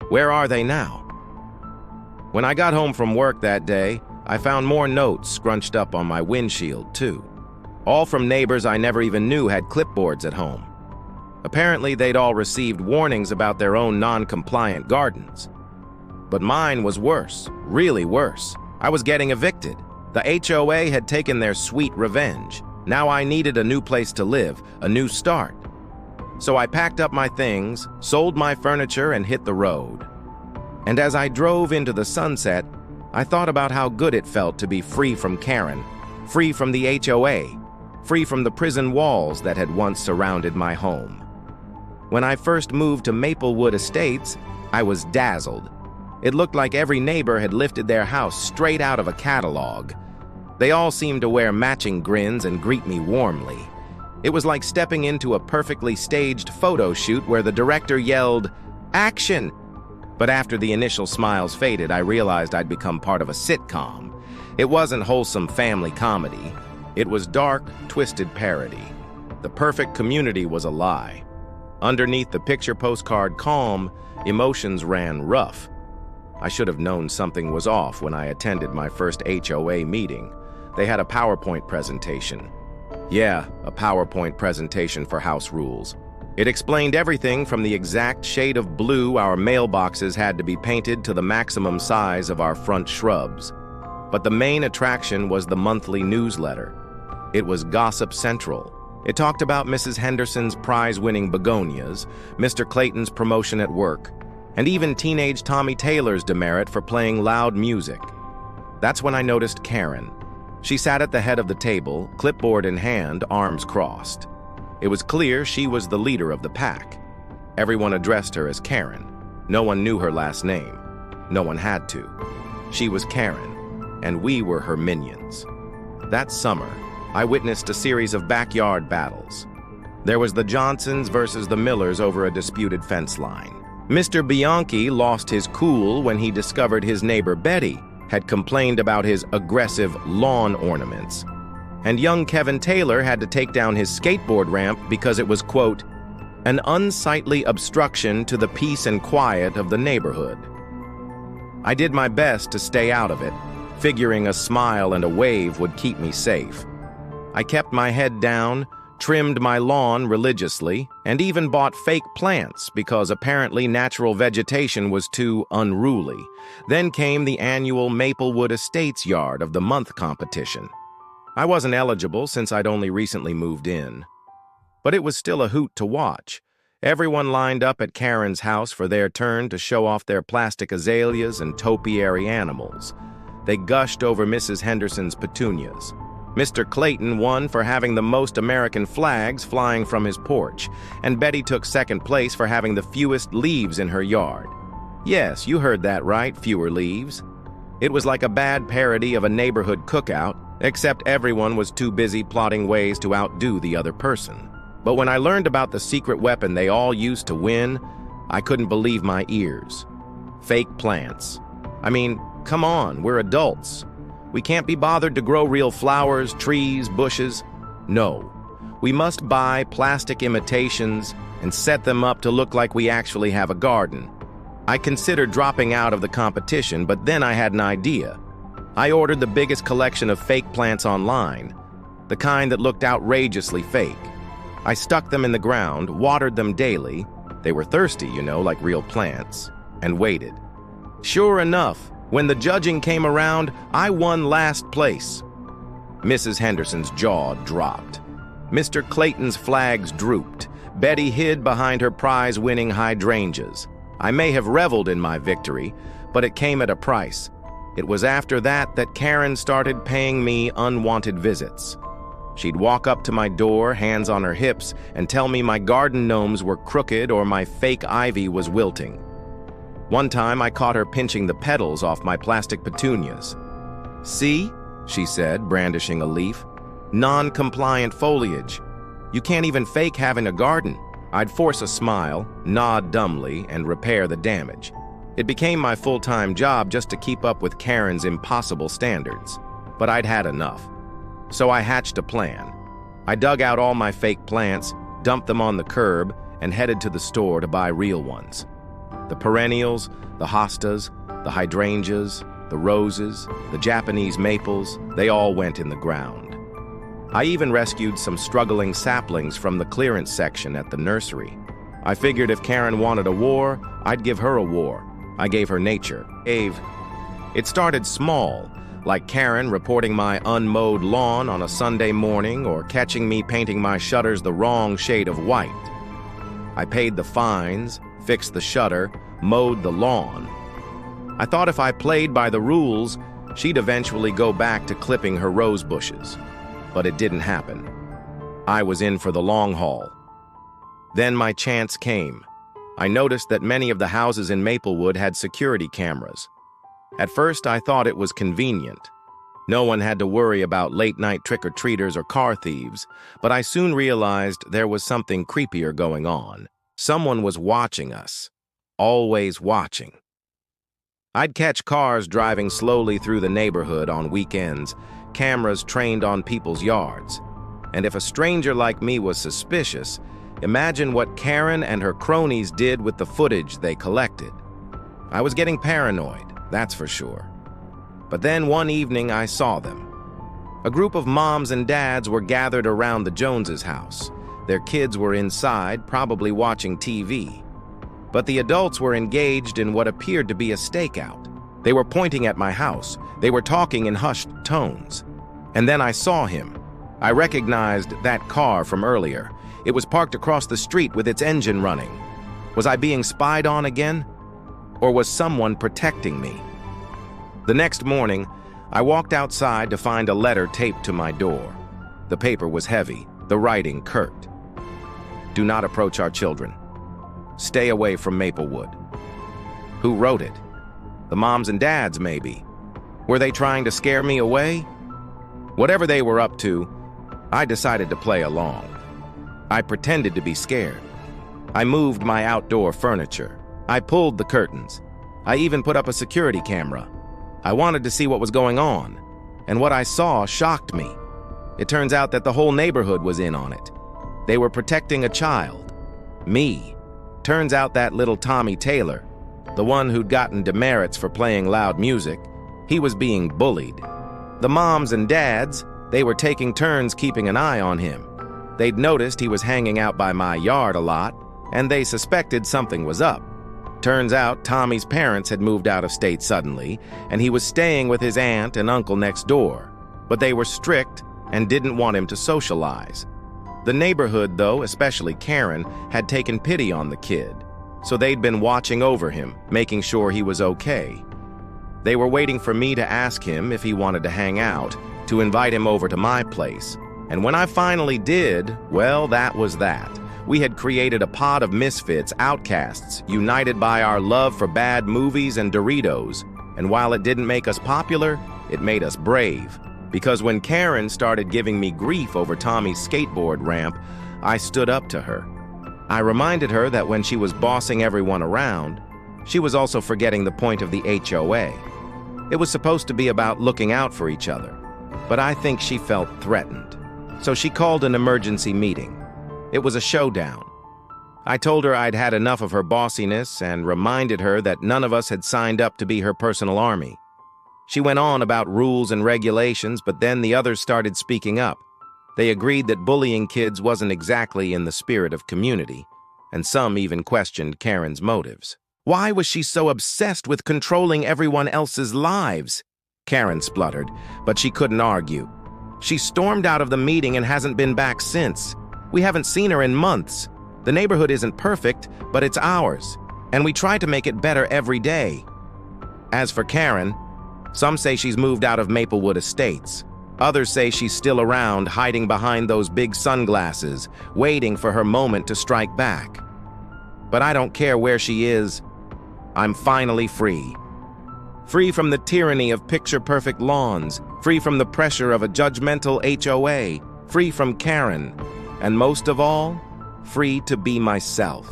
Where are they now? When I got home from work that day, I found more notes scrunched up on my windshield, too. All from neighbors I never even knew had clipboards at home. Apparently, they'd all received warnings about their own non-compliant gardens. But mine was worse, really worse. I was getting evicted. The HOA had taken their sweet revenge. Now I needed a new place to live, a new start. So I packed up my things, sold my furniture, and hit the road. And as I drove into the sunset, I thought about how good it felt to be free from Karen, free from the HOA, free from the prison walls that had once surrounded my home. When I first moved to Maplewood Estates, I was dazzled. It looked like every neighbor had lifted their house straight out of a catalog. They all seemed to wear matching grins and greet me warmly. It was like stepping into a perfectly staged photo shoot where the director yelled, "Action!" But after the initial smiles faded, I realized I'd become part of a sitcom. It wasn't wholesome family comedy. It was dark, twisted parody. The perfect community was a lie. Underneath the picture postcard calm, emotions ran rough. I should have known something was off when I attended my first HOA meeting. They had a PowerPoint presentation. Yeah, a PowerPoint presentation for house rules. It explained everything from the exact shade of blue our mailboxes had to be painted to the maximum size of our front shrubs. But the main attraction was the monthly newsletter. It was Gossip Central. It talked about Mrs. Henderson's prize-winning begonias, Mr. Clayton's promotion at work, and even teenage Tommy Taylor's demerit for playing loud music. That's when I noticed Karen. She sat at the head of the table, clipboard in hand, arms crossed. It was clear she was the leader of the pack. Everyone addressed her as Karen. No one knew her last name. No one had to. She was Karen, and we were her minions. That summer, I witnessed a series of backyard battles. There was the Johnsons versus the Millers over a disputed fence line. Mr. Bianchi lost his cool when he discovered his neighbor Betty had complained about his aggressive lawn ornaments. And young Kevin Taylor had to take down his skateboard ramp because it was, quote, an unsightly obstruction to the peace and quiet of the neighborhood. I did my best to stay out of it, figuring a smile and a wave would keep me safe. I kept my head down, trimmed my lawn religiously, and even bought fake plants because apparently natural vegetation was too unruly. Then came the annual Maplewood Estates Yard of the Month competition. I wasn't eligible since I'd only recently moved in. But it was still a hoot to watch. Everyone lined up at Karen's house for their turn to show off their plastic azaleas and topiary animals. They gushed over Mrs. Henderson's petunias. Mr. Clayton won for having the most American flags flying from his porch, and Betty took second place for having the fewest leaves in her yard. Yes, you heard that right, fewer leaves. It was like a bad parody of a neighborhood cookout, except everyone was too busy plotting ways to outdo the other person. But when I learned about the secret weapon they all used to win, I couldn't believe my ears. Fake plants. I mean, come on, we're adults. We can't be bothered to grow real flowers, trees, bushes. No, we must buy plastic imitations and set them up to look like we actually have a garden. I considered dropping out of the competition, but then I had an idea. I ordered the biggest collection of fake plants online, the kind that looked outrageously fake. I stuck them in the ground, watered them daily. They were thirsty, you know, like real plants, and waited. Sure enough, when the judging came around, I won last place. Mrs. Henderson's jaw dropped. Mr. Clayton's flags drooped. Betty hid behind her prize-winning hydrangeas. I may have reveled in my victory, but it came at a price. It was after that that Karen started paying me unwanted visits. She'd walk up to my door, hands on her hips, and tell me my garden gnomes were crooked or my fake ivy was wilting. One time I caught her pinching the petals off my plastic petunias. "See?" she said, brandishing a leaf. "Non-compliant foliage. You can't even fake having a garden." I'd force a smile, nod dumbly, and repair the damage. It became my full-time job just to keep up with Karen's impossible standards. But I'd had enough. So I hatched a plan. I dug out all my fake plants, dumped them on the curb, and headed to the store to buy real ones. The perennials, the hostas, the hydrangeas, the roses, the Japanese maples, they all went in the ground. I even rescued some struggling saplings from the clearance section at the nursery. I figured if Karen wanted a war, I'd give her a war. I gave her nature. It started small, like Karen reporting my unmowed lawn on a Sunday morning or catching me painting my shutters the wrong shade of white. I paid the fines, fixed the shutter, mowed the lawn. I thought if I played by the rules, she'd eventually go back to clipping her rose bushes. But it didn't happen. I was in for the long haul. Then my chance came. I noticed that many of the houses in Maplewood had security cameras. At first, I thought it was convenient. No one had to worry about late-night trick-or-treaters or car thieves, but I soon realized there was something creepier going on. Someone was watching us. Always watching. I'd catch cars driving slowly through the neighborhood on weekends, cameras trained on people's yards. And if a stranger like me was suspicious, imagine what Karen and her cronies did with the footage they collected. I was getting paranoid, that's for sure. But then one evening I saw them. A group of moms and dads were gathered around the Joneses' house. Their kids were inside, probably watching TV. But the adults were engaged in what appeared to be a stakeout. They were pointing at my house. They were talking in hushed tones. And then I saw him. I recognized that car from earlier. It was parked across the street with its engine running. Was I being spied on again? Or was someone protecting me? The next morning, I walked outside to find a letter taped to my door. The paper was heavy, the writing curt. Do not approach our children. Stay away from Maplewood. Who wrote it? The moms and dads, maybe. Were they trying to scare me away? Whatever they were up to, I decided to play along. I pretended to be scared. I moved my outdoor furniture. I pulled the curtains. I even put up a security camera. I wanted to see what was going on, and what I saw shocked me. It turns out that the whole neighborhood was in on it. They were protecting a child. Me. Turns out that little Tommy Taylor, the one who'd gotten demerits for playing loud music, he was being bullied. The moms and dads, they were taking turns keeping an eye on him. They'd noticed he was hanging out by my yard a lot, and they suspected something was up. Turns out Tommy's parents had moved out of state suddenly, and he was staying with his aunt and uncle next door. But they were strict and didn't want him to socialize. The neighborhood, though, especially Karen, had taken pity on the kid, so they'd been watching over him, making sure he was okay. They were waiting for me to ask him if he wanted to hang out, to invite him over to my place. And when I finally did, well, that was that. We had created a pod of misfits, outcasts, united by our love for bad movies and Doritos. And while it didn't make us popular, it made us brave. Because when Karen started giving me grief over Tommy's skateboard ramp, I stood up to her. I reminded her that when she was bossing everyone around, she was also forgetting the point of the HOA. It was supposed to be about looking out for each other, but I think she felt threatened. So she called an emergency meeting. It was a showdown. I told her I'd had enough of her bossiness and reminded her that none of us had signed up to be her personal army. She went on about rules and regulations, but then the others started speaking up. They agreed that bullying kids wasn't exactly in the spirit of community, and some even questioned Karen's motives. Why was she so obsessed with controlling everyone else's lives? Karen spluttered, but she couldn't argue. She stormed out of the meeting and hasn't been back since. We haven't seen her in months. The neighborhood isn't perfect, but it's ours, and we try to make it better every day. As for Karen, some say she's moved out of Maplewood Estates. Others say she's still around, hiding behind those big sunglasses, waiting for her moment to strike back. But I don't care where she is. I'm finally free. Free from the tyranny of picture-perfect lawns, free from the pressure of a judgmental HOA, free from Karen, and most of all, free to be myself.